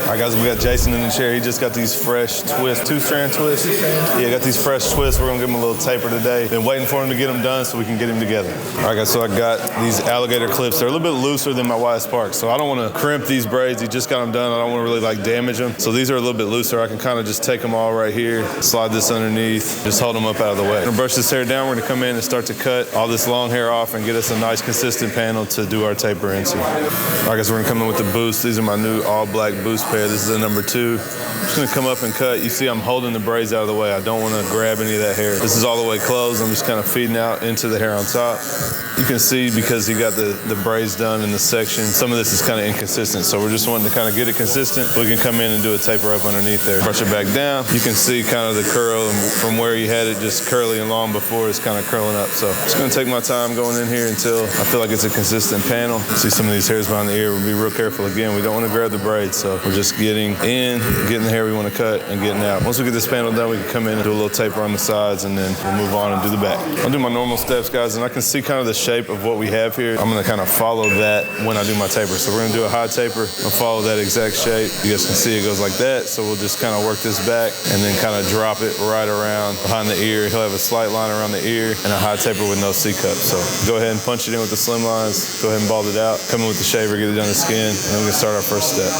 All right, guys, we got Jaysen in the chair. He just got these fresh twists, 2-strand twists. Yeah, got these fresh twists. We're gonna give him a little taper today. Been waiting for him to get them done so we can get him together. All right, guys, so I got these alligator clips. They're a little bit looser than my YS Park, so I don't wanna crimp these braids. He just got them done. I don't wanna really like damage them. So these are a little bit looser. I can kind of just take them all right here, slide this underneath, just hold them up out of the way. I'm gonna brush this hair down. We're gonna come in and start to cut all this long hair off and get us a nice consistent panel to do our taper into. All right, guys, we're gonna come in with the boost. These are my new all black boost pair. This is a number 2. I'm just gonna come up and cut. You see I'm holding the braids out of the way. I don't wanna grab any of that hair. This is all the way closed. I'm just kind of feeding out into the hair on top. You can see because he got the braids done in the section, some of this is kind of inconsistent. So we're just wanting to kind of get it consistent. We can come in and do a taper up underneath there. Brush it back down. You can see kind of the curl, and from where you had it just curly and long before, it's kind of curling up. So just gonna take my time going in here until I feel like it's a consistent panel. See some of these hairs behind the ear. We'll be real careful again. We don't want to grab the braids. So we're just getting in, getting the hair we want to cut, and getting out. Once we get this panel done, we can come in and do a little taper on the sides, and then we'll move on and do the back. I'll do my normal steps, guys, and I can see kind of the shape of what we have here. I'm gonna kind of follow that when I do my taper. So we're gonna do a high taper. I'll follow that exact shape. You guys can see it goes like that. So we'll just kind of work this back and then kind of drop it right around behind the ear. He'll have a slight line around the ear and a high taper with no C-cup. So go ahead and punch it in with the slim lines. Go ahead and bald it out. Come in with the shaver, get it done to skin, and then we're gonna start our first step.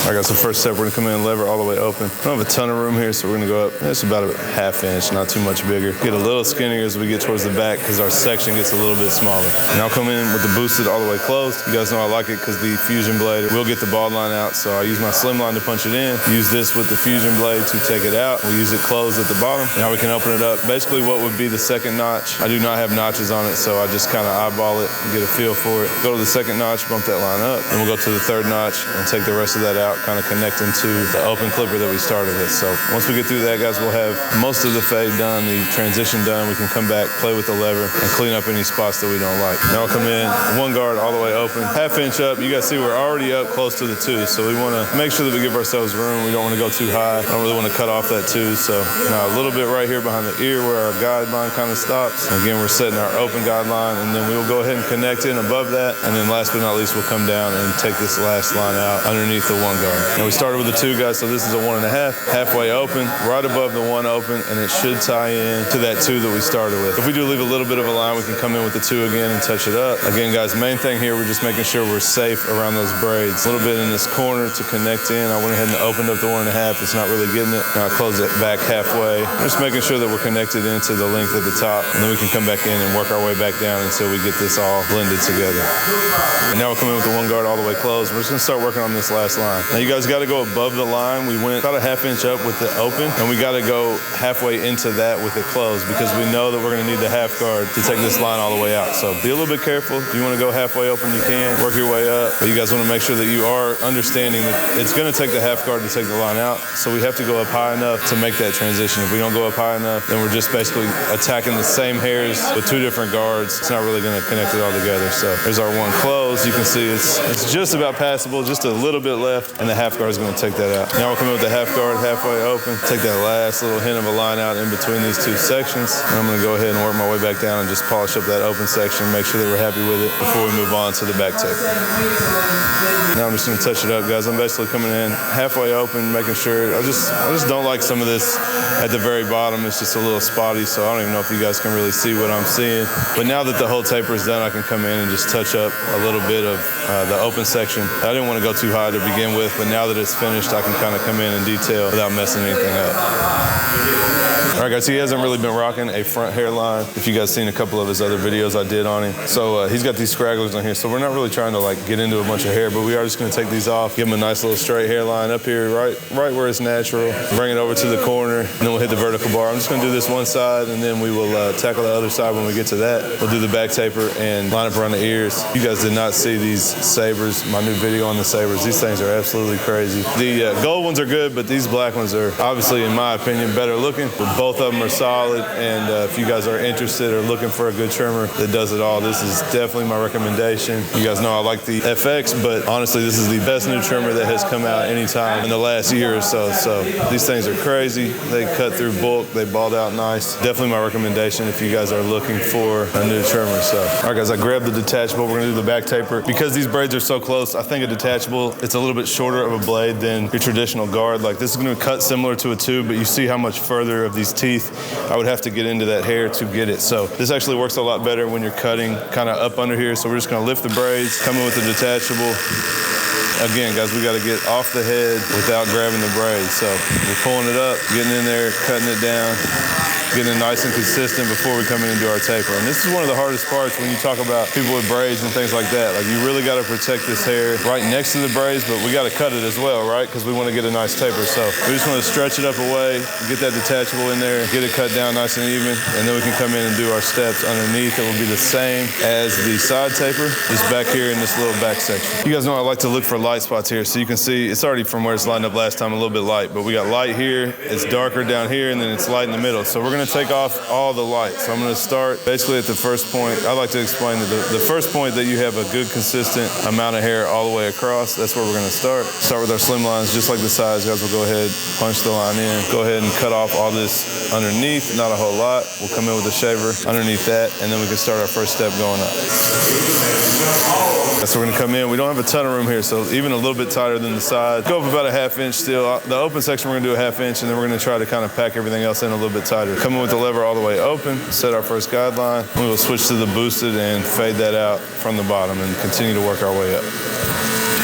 I got some first step. We're gonna come in and lever all the way open. I don't have a ton of room here, so we're gonna go up. It's about a ½ inch, not too much bigger. Get a little skinnier as we get towards the back because our section gets a little bit smaller. And I'll come in with the boosted all the way closed. You guys know I like it because the fusion blade will get the bald line out. So I use my slim line to punch it in. Use this with the fusion blade to take it out. We'll use it closed at the bottom. Now we can open it up. Basically what would be the second notch. I do not have notches on it, so I just kind of eyeball it and get a feel for it. Go to the second notch, bump that line up. Then we'll go to the third notch and take the rest of that out, kind of connecting to the open clipper that we started with. So once we get through that, guys, we'll have most of the fade done, the transition done. We can come back, play with the lever, and clean up any spots that we don't like. Now I'll come in, one guard all the way open, ½ inch up. You guys see we're already up close to the 2, so we want to make sure that we give ourselves room. We don't want to go too high. I don't really want to cut off that 2. So now a little bit right here behind the ear where our guideline kind of stops. Again, we're setting our open guideline, and then we'll go ahead and connect in above that. And then last but not least, we'll come down and take this last line out underneath the 1 guard. And we started with the 2, guys, so this is a 1.5, halfway open, right above the 1 open, and it should tie in to that 2 that we started with. If we do leave a little bit of a line, we can come in with the 2 again and touch it up. Again, guys, main thing here, we're just making sure we're safe around those braids. A little bit in this corner to connect in. I went ahead and opened up the 1.5. It's not really getting it. Now I close it back halfway. Just making sure that we're connected into the length at the top, and then we can come back in and work our way back down until we get this all blended together. And now we'll come in with the 1 guard all the way closed. We're just gonna start working on this last line. Now you guys gotta go above the line. We went about a ½ inch up with the open, and we got to go halfway into that with it closed because we know that we're going to need the half guard to take this line all the way out. So be a little bit careful. If you want to go halfway open, you can work your way up, but you guys want to make sure that you are understanding that it's going to take the half guard to take the line out. So we have to go up high enough to make that transition. If we don't go up high enough, then we're just basically attacking the same hairs with 2 different guards. It's not really going to connect it all together. So there's our 1 closed. You can see it's just about passable, just a little bit left, and the half guard is going to take that out. Now we'll come in with the half guard halfway open, take that last little hint of a line out in between these 2 sections. And I'm gonna go ahead and work my way back down and just polish up that open section, make sure that we're happy with it before we move on to the back taper. Now I'm just gonna touch it up, guys. I'm basically coming in halfway open, making sure, I just don't like some of this at the very bottom. It's just a little spotty, so I don't even know if you guys can really see what I'm seeing. But now that the whole taper is done, I can come in and just touch up a little bit of the open section. I didn't want to go too high to begin with, but now that it's finished, I can kind of come in and detail without messing anything up. All right, guys, he hasn't really been rocking a front hairline. If you guys seen a couple of his other videos I did on him. So he's got these scragglers on here. So we're not really trying to like get into a bunch of hair, but we are just gonna take these off, give him a nice little straight hairline up here, right where it's natural. Bring it over to the corner, and then we'll hit the vertical bar. I'm just gonna do this one side, and then we will tackle the other side when we get to that. We'll do the back taper and line up around the ears. You guys did not see these Sabers, my new video on the Sabers. These things are absolutely crazy. The gold ones are good, but these black ones are obviously, in my opinion, better looking. But both of them are solid, and if you guys are interested or looking for a good trimmer that does it all, this is definitely my recommendation. You guys know I like the FX, but honestly, this is the best new trimmer that has come out anytime in the last year or so. So these things are crazy. They cut through bulk. They bald out nice. Definitely my recommendation if you guys are looking for a new trimmer. So, all right, guys, I grabbed the detachable. We're gonna do the back taper. Because these braids are so close. I think a detachable, it's a little bit shorter of a blade than your traditional guard. Like this is gonna cut similar to a tube, but you see how much further of these teeth I would have to get into that hair to get it. So this actually works a lot better when you're cutting kind of up under here. So we're just gonna lift the braids, come in with the detachable. Again, guys, we gotta get off the head without grabbing the braids. So we're pulling it up, getting in there, cutting it down, getting it nice and consistent before we come in and do our taper. And this is one of the hardest parts when you talk about people with braids and things like that. Like you really gotta protect this hair right next to the braids, but we gotta cut it as well, right? Because we wanna get a nice taper. So we just wanna stretch it up away, get that detachable in there, get it cut down nice and even, and then we can come in and do our steps underneath. It will be the same as the side taper, just back here in this little back section. You guys know I like to look for light spots here. So you can see it's already from where it's lined up last time, a little bit light, but we got light here, it's darker down here, and then it's light in the middle. So we're gonna take off all the light. So I'm gonna start basically at the first point. I like to explain that the first point that you have a good consistent amount of hair all the way across, that's where we're gonna start. Start with our slim lines, just like the sides. Guys, we'll go ahead, punch the line in, go ahead and cut off all this underneath, not a whole lot. We'll come in with a shaver underneath that, and then we can start our first step going up. So we're gonna come in. We don't have a ton of room here, so even a little bit tighter than the side. Go up about a ½ inch still. The open section, we're gonna do a ½ inch, and then we're gonna try to kind of pack everything else in a little bit tighter. Come in with the lever all the way open, set our first guideline. We will switch to the boosted and fade that out from the bottom and continue to work our way up.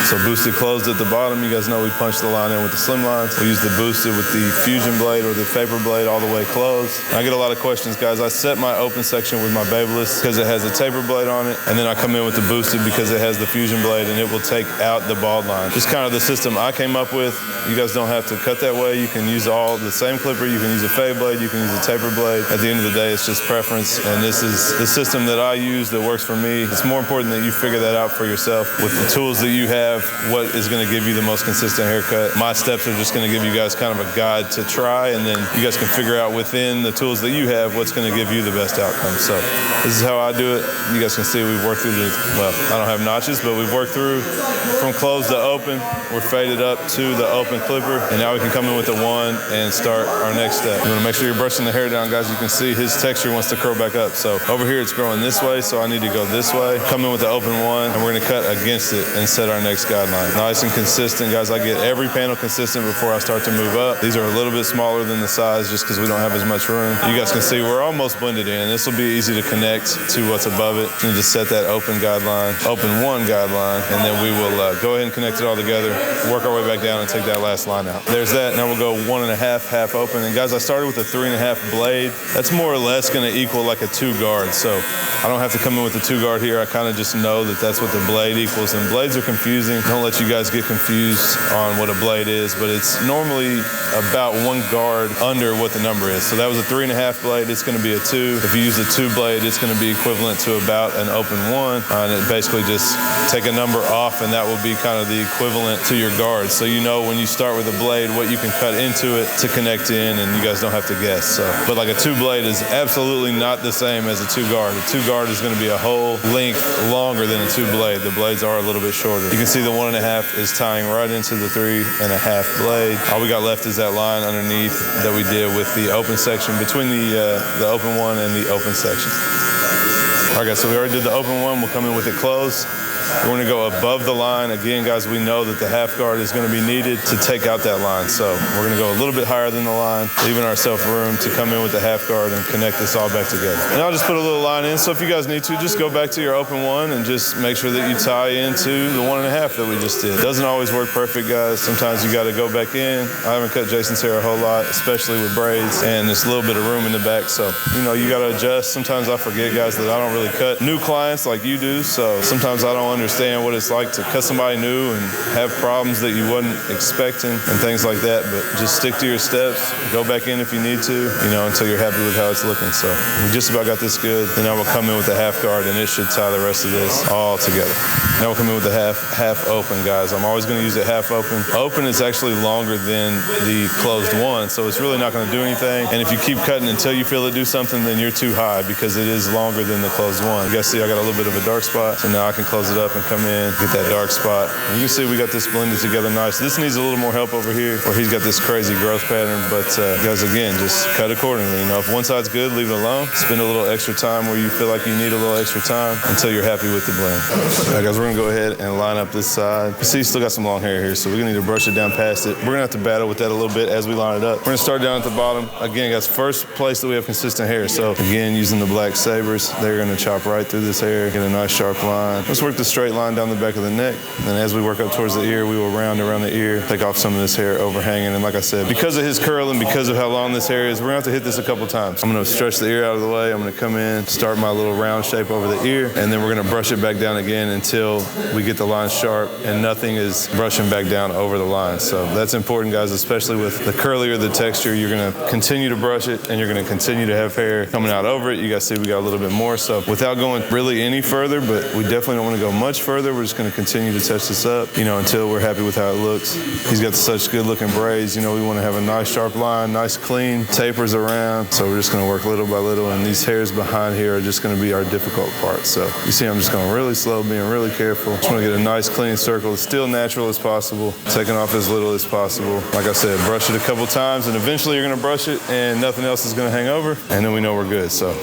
So boosted closed at the bottom. You guys know we punch the line in with the slim lines. We use the boosted with the fusion blade or the paper blade all the way closed. And I get a lot of questions, guys. I set my open section with my Babyliss because it has a taper blade on it. And then I come in with the boosted because it has the fusion blade and it will take out the bald line. Just kind of the system I came up with. You guys don't have to cut that way. You can use all the same clipper. You can use a fade blade. You can use a taper blade. At the end of the day, it's just preference. And this is the system that I use that works for me. It's more important that you figure that out for yourself with the tools that you have. What is going to give you the most consistent haircut. My steps are just going to give you guys kind of a guide to try, and then you guys can figure out within the tools that you have what's going to give you the best outcome. So this is how I do it. You guys can see we've worked through the, well, I don't have notches, but we've worked through from closed to open. We're faded up to the open clipper, and now we can come in with the one and start our next step. You want to make sure you're brushing the hair down, guys. You can see his texture wants to curl back up. So over here it's growing this way, so I need to go this way. Come in with the open one, and we're going to cut against it and set our next guideline. Nice and consistent, guys. I get every panel consistent before I start to move up. These are a little bit smaller than the size just because we don't have as much room. You guys can see we're almost blended in. This will be easy to connect to what's above it. You need to set that open guideline, open one guideline, and then we will go ahead and connect it all together, work our way back down and take that last line out. There's that. Now we'll go 1.5, half open. And guys, I started with a 3.5 blade. That's more or less going to equal like a 2 guard. So I don't have to come in with the 2 guard here. I kind of just know that that's what the blade equals. And blades are confusing. Don't let you guys get confused on what a blade is, but it's normally about 1 guard under what the number is. So that was a 3.5 blade. It's going to be a 2. If you use a 2 blade, it's going to be equivalent to about an open 1. And it basically just take a number off, and that will be kind of the equivalent to your guard. So you know when you start with a blade, what you can cut into it to connect in, and you guys don't have to guess. So, but like a 2 blade is absolutely not the same as a 2 guard. A 2 guard is going to be a whole length longer than a 2 blade. The blades are a little bit shorter. You can see the 1.5 is tying right into the 3.5 blade. All we got left is that line underneath that we did with the open section between the open one and the open section. All right, guys, so we already did the open one. We'll come in with it closed. We're going to go above the line. Again, guys, we know that the half guard is going to be needed to take out that line. So we're going to go a little bit higher than the line, leaving ourselves room to come in with the half guard and connect this all back together. And I'll just put a little line in. So if you guys need to, just go back to your open one and just make sure that you tie into the 1.5 that we just did. It doesn't always work perfect, guys. Sometimes you got to go back in. I haven't cut Jaysen's hair a whole lot, especially with braids, and there's a little bit of room in the back. So, you know, you got to adjust. Sometimes I forget, guys, that I don't really cut new clients like you do. So sometimes I don't understand what it's like to cut somebody new and have problems that you wasn't expecting and things like that. But just stick to your steps. Go back in if you need to, you know, until you're happy with how it's looking. So we just about got this good. And now we'll come in with the half guard, and it should tie the rest of this all together. Now we'll come in with the half open, guys. I'm always going to use it half open. Open is actually longer than the closed one, so it's really not going to do anything. And if you keep cutting until you feel it do something, then you're too high because it is longer than the closed one. You guys see I got a little bit of a dark spot, so now I can close it up up and come in, get that dark spot. And you can see we got this blended together nice. This needs a little more help over here where he's got this crazy growth pattern, but guys, again, just cut accordingly. You know, if one side's good, leave it alone. Spend a little extra time where you feel like you need a little extra time until you're happy with the blend. All right, guys, we're gonna go ahead and line up this side. You see, he's still got some long hair here, so we're gonna need to brush it down past it. We're gonna have to battle with that a little bit as we line it up. We're gonna start down at the bottom. Again, guys, first place that we have consistent hair. So again, using the black Sabers, they're gonna chop right through this hair, get a nice sharp line. Let's work the straight line down the back of the neck. And then as we work up towards the ear, we will round around the ear, take off some of this hair overhanging. And like I said, because of his curl and because of how long this hair is, we're gonna have to hit this a couple times. I'm gonna stretch the ear out of the way. I'm gonna come in, start my little round shape over the ear, and then we're gonna brush it back down again until we get the line sharp and nothing is brushing back down over the line. So that's important, guys, especially with the curlier the texture. You're gonna continue to brush it and you're gonna continue to have hair coming out over it. You guys see we got a little bit more. So without going really any further, but we definitely don't wanna go much further, we're just gonna continue to touch this up, you know, until we're happy with how it looks. He's got such good looking braids. You know, we wanna have a nice sharp line, nice clean, tapers around. So we're just gonna work little by little, and these hairs behind here are just gonna be our difficult part. So you see I'm just going really slow, being really careful. Just wanna get a nice clean circle, still natural as possible, taking off as little as possible. Like I said, brush it a couple times and eventually you're gonna brush it and nothing else is gonna hang over, and then we know we're good, so.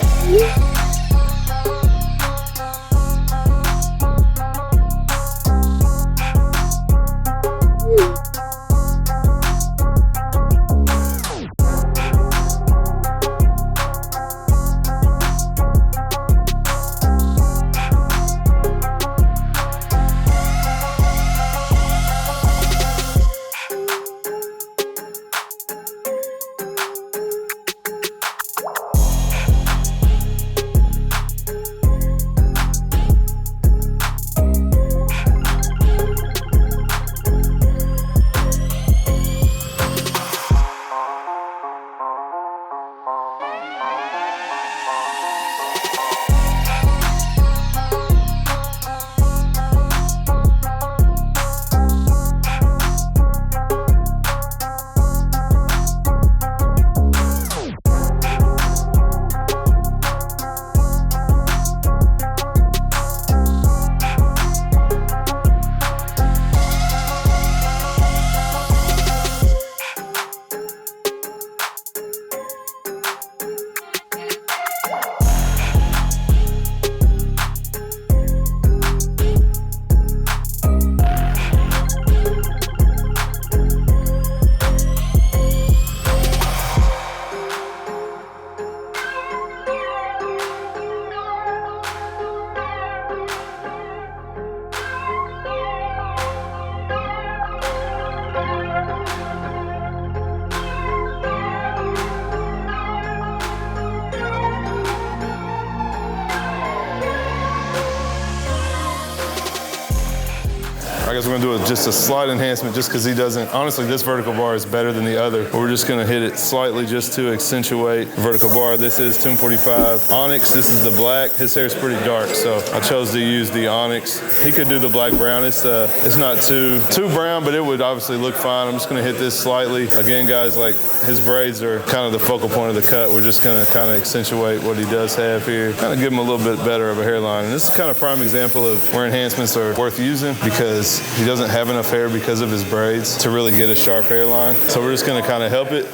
I guess we're gonna do just a slight enhancement just because he doesn't, honestly, this vertical bar is better than the other. We're just gonna hit it slightly just to accentuate the vertical bar. This is Tomb45 Onyx, this is the black. His hair is pretty dark, so I chose to use the Onyx. He could do the black brown. It's not too brown, but it would obviously look fine. I'm just gonna hit this slightly. Again, guys, like his braids are kind of the focal point of the cut. We're just gonna kind of accentuate what he does have here, kind of give him a little bit better of a hairline. And this is kind of a prime example of where enhancements are worth using because he doesn't have enough hair because of his braids to really get a sharp hairline. So we're just gonna kind of help it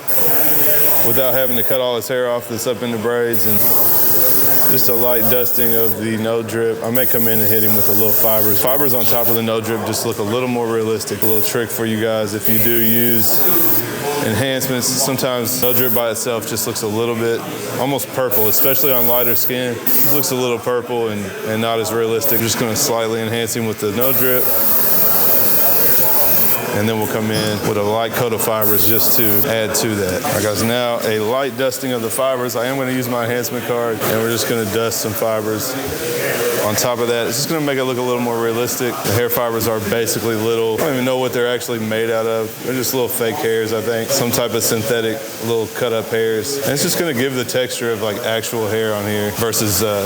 without having to cut all his hair off that's up in the braids, and just a light dusting of the no drip. I may come in and hit him with a little fibers. Fibers on top of the no drip just look a little more realistic. A little trick for you guys if you do use enhancements. Sometimes no drip by itself just looks a little bit almost purple, especially on lighter skin. It looks a little purple and not as realistic. Just gonna slightly enhance him with the no drip. And then we'll come in with a light coat of fibers just to add to that. All right, guys, now a light dusting of the fibers. I am gonna use my enhancement card, and we're just gonna dust some fibers on top of that. It's just gonna make it look a little more realistic. The hair fibers are basically little, I don't even know what they're actually made out of. They're just little fake hairs, I think. Some type of synthetic little cut up hairs. And it's just gonna give the texture of like actual hair on here versus the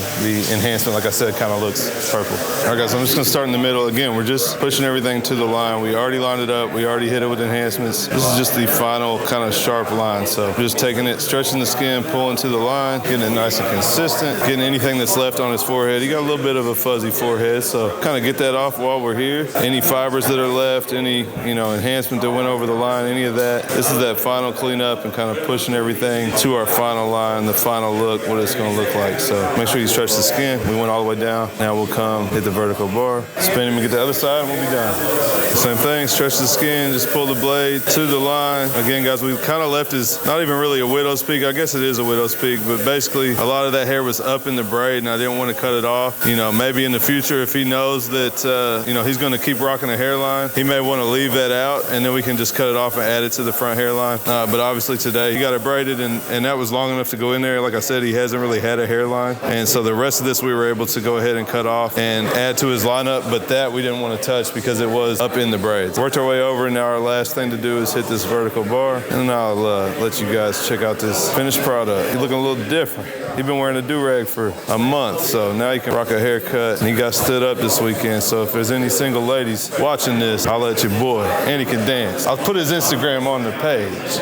enhancement, like I said, kind of looks purple. All right, guys, I'm just gonna start in the middle. Again, we're just pushing everything to the line. We already lined it up. We already hit it with enhancements. This is just the final kind of sharp line. So just taking it, stretching the skin, pulling to the line, getting it nice and consistent, getting anything that's left on his forehead. He got a little bit bit of a fuzzy forehead, so kind of get that off while we're here. Any fibers that are left, any, you know, enhancement that went over the line, any of that. This is that final cleanup and kind of pushing everything to our final line, the final look, what it's going to look like. So make sure you stretch the skin. We went all the way down. Now we'll come hit the vertical bar, spin him and get the other side, and we'll be done. Same thing, stretch the skin, just pull the blade to the line. Again, guys, we kind of left his, not even really a widow's peak. I guess it is a widow's peak, but basically a lot of that hair was up in the braid and I didn't want to cut it off. You know, maybe in the future, if he knows that, you know, he's going to keep rocking a hairline, he may want to leave that out and then we can just cut it off and add it to the front hairline. But obviously today he got it braided and that was long enough to go in there. Like I said, he hasn't really had a hairline. And so the rest of this we were able to go ahead and cut off and add to his lineup, but that we didn't want to touch because it was up in the braids. Worked our way over and now our last thing to do is hit this vertical bar and I'll let you guys check out this finished product. He's looking a little different. He's been wearing a do-rag for a month, so now he can rock a haircut. And he got stood up this weekend, so if there's any single ladies watching this, I'll let your boy, and he can dance. I'll put his Instagram on the page.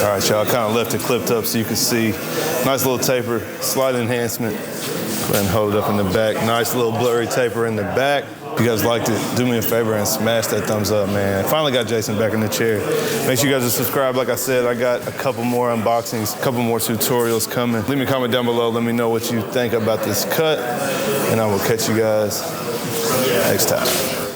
All right, y'all, kind of left it clipped up so you can see. Nice little taper, slight enhancement. Go ahead and hold it up in the back. Nice little blurry taper in the back. If you guys liked it, do me a favor and smash that thumbs up, man. Finally got Jaysen back in the chair. Make sure you guys are subscribed. Like I said, I got a couple more unboxings, a couple more tutorials coming. Leave me a comment down below. Let me know what you think about this cut. And I will catch you guys next time.